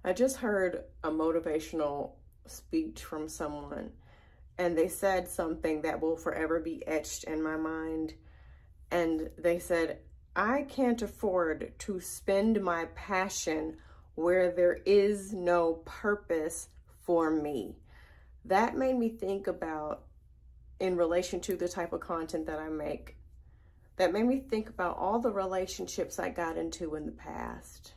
I just heard a motivational speech from someone, and they said something that will forever be etched in my mind. And they said, I can't afford to spend my passion where there is no purpose for me. That made me think about, in relation to the type of content that I make, that made me think about all the relationships I got into in the past,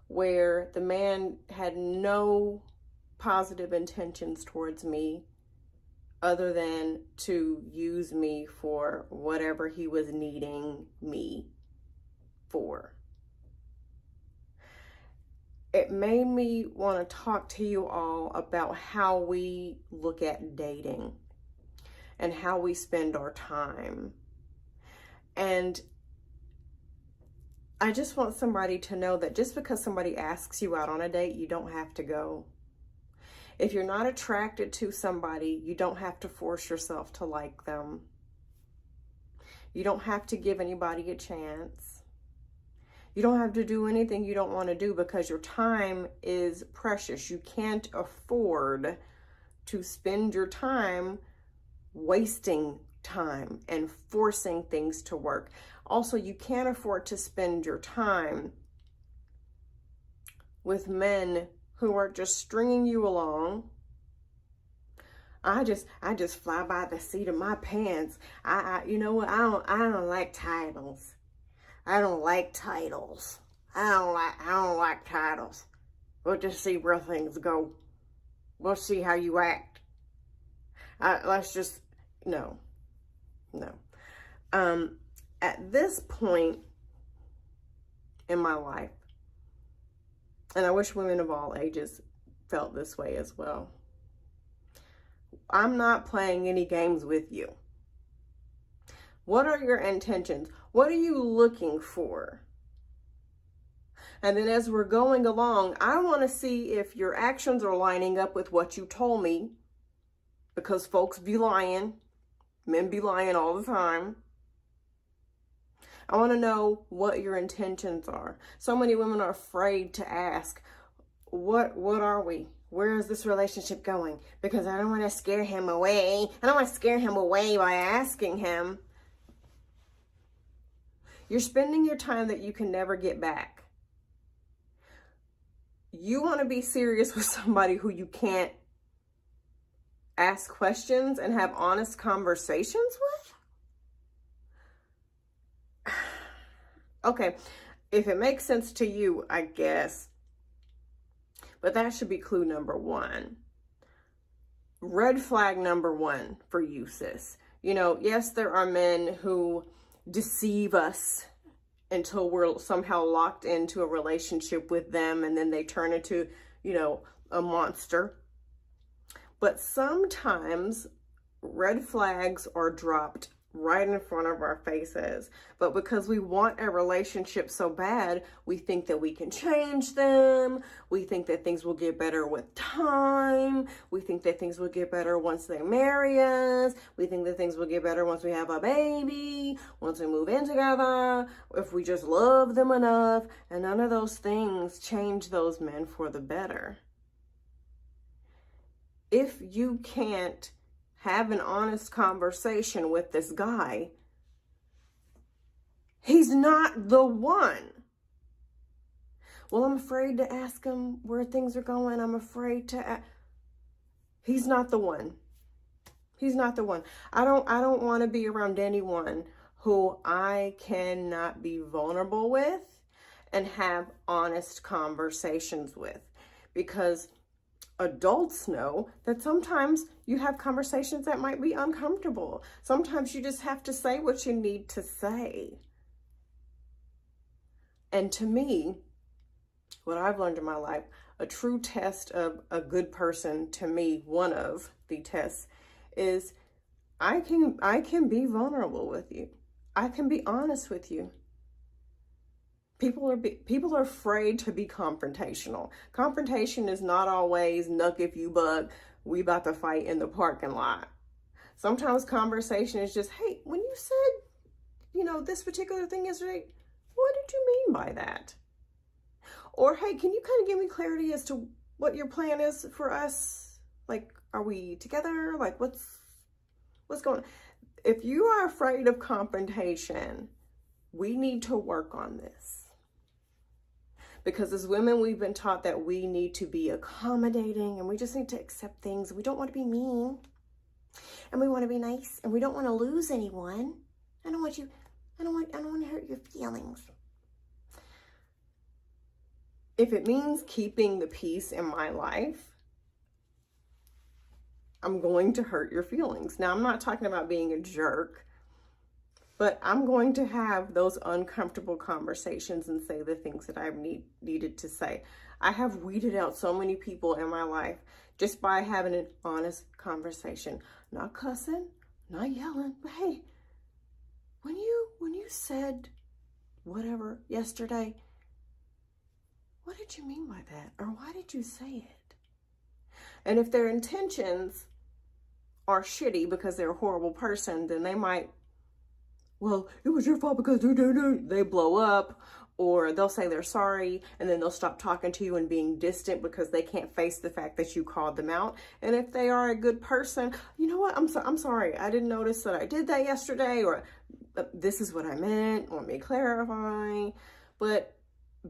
where the man had no positive intentions towards me other than to use me for whatever he was needing me for. It made me want to talk to you all about how we look at dating and how we spend our time. And I just want somebody to know that just because somebody asks you out on a date, you don't have to go. If you're not attracted to somebody, you don't have to force yourself to like them. You don't have to give anybody a chance. You don't have to do anything you don't want to do, because your time is precious. You can't afford to spend your time wasting time and forcing things to work. Also, you can't afford to spend your time with men who are just stringing you along. I just fly by the seat of my pants. You know what? I don't like titles. I don't like titles. I don't like titles. We'll just see where things go. We'll see how you act. No. At this point in my life, and I wish women of all ages felt this way as well, I'm not playing any games with you. What are your intentions? What are you looking for? And then as we're going along, I want to see if your actions are lining up with what you told me, because folks be lying. Men be lying all the time. I want to know what your intentions are. So many women are afraid to ask, what are we? Where is this relationship going? Because I don't want to scare him away. I don't want to scare him away by asking him. You're spending your time that you can never get back. You want to be serious with somebody who you can't ask questions and have honest conversations with? Okay, if it makes sense to you, I guess. But that should be clue number one. Red flag number one for you, sis. You know, yes, there are men who deceive us until we're somehow locked into a relationship with them, and then they turn into, a monster. But sometimes red flags are dropped right in front of our faces. But because we want a relationship so bad, we think that we can change them. We think that things will get better with time. We think that things will get better once they marry us. We think that things will get better once we have a baby, once we move in together, if we just love them enough. And none of those things change those men for the better. If you can't have an honest conversation with this guy, he's not the one. Well, I'm afraid to ask him where things are going. I'm afraid to he's not the one. He's not the one. I don't want to be around anyone who I cannot be vulnerable with and have honest conversations with, because adults know that sometimes you have conversations that might be uncomfortable. Sometimes you just have to say what you need to say. And to me, what I've learned in my life, a true test of a good person, to me, one of the tests, is I can be vulnerable with you. I can be honest with you. People are afraid to be confrontational. Confrontation is not always knuck if you buck, we about to fight in the parking lot. Sometimes conversation is just, hey, when you said, this particular thing yesterday, what did you mean by that? Or, hey, can you kind of give me clarity as to what your plan is for us? Like, are we together? Like, what's going on? If you are afraid of confrontation, we need to work on this. Because as women, we've been taught that we need to be accommodating and we just need to accept things. We don't want to be mean and we want to be nice and we don't want to lose anyone. I don't want to hurt your feelings. If it means keeping the peace in my life, I'm going to hurt your feelings. Now, I'm not talking about being a jerk, but I'm going to have those uncomfortable conversations and say the things that I've needed to say. I have weeded out so many people in my life just by having an honest conversation. Not cussing, not yelling, but hey, when you said whatever yesterday, what did you mean by that? Or why did you say it? And if their intentions are shitty because they're a horrible person, then they might, well, it was your fault because they blow up, or they'll say they're sorry and then they'll stop talking to you and being distant because they can't face the fact that you called them out. And if they are a good person, you know what? I'm sorry. I didn't notice that I did that yesterday, or this is what I meant. Let me clarify. But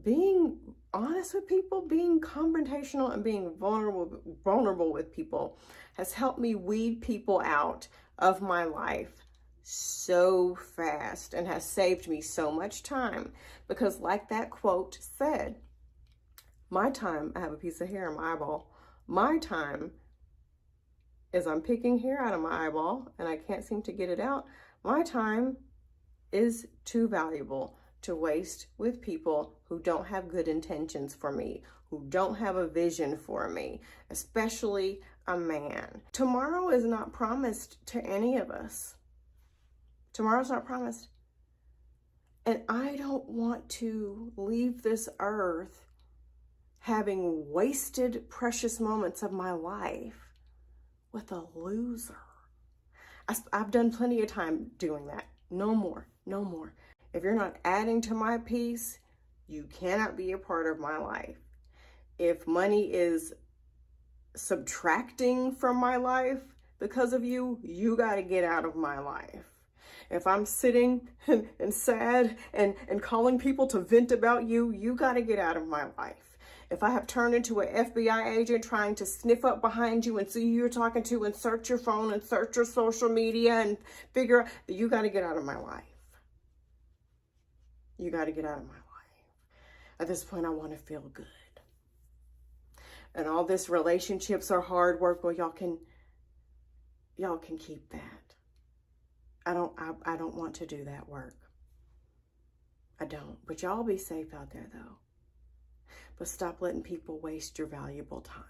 being honest with people, being confrontational and being vulnerable with people has helped me weed people out of my life so fast and has saved me so much time. Because like that quote said, my time, I have a piece of hair in my eyeball, my time is I'm picking hair out of my eyeball and I can't seem to get it out. My time is too valuable to waste with people who don't have good intentions for me, who don't have a vision for me, especially a man. Tomorrow is not promised to any of us. Tomorrow's not promised. And I don't want to leave this earth having wasted precious moments of my life with a loser. I've done plenty of time doing that. No more, no more. If you're not adding to my peace, you cannot be a part of my life. If money is subtracting from my life because of you, you got to get out of my life. If I'm sitting and sad and calling people to vent about you, you got to get out of my life. If I have turned into an FBI agent trying to sniff up behind you and see who you're talking to and search your phone and search your social media and figure out, you got to get out of my life. You got to get out of my life. At this point, I want to feel good. And all this relationships are hard work. Well, y'all can keep that. I don't want to do that work. I don't. But y'all be safe out there though. But stop letting people waste your valuable time.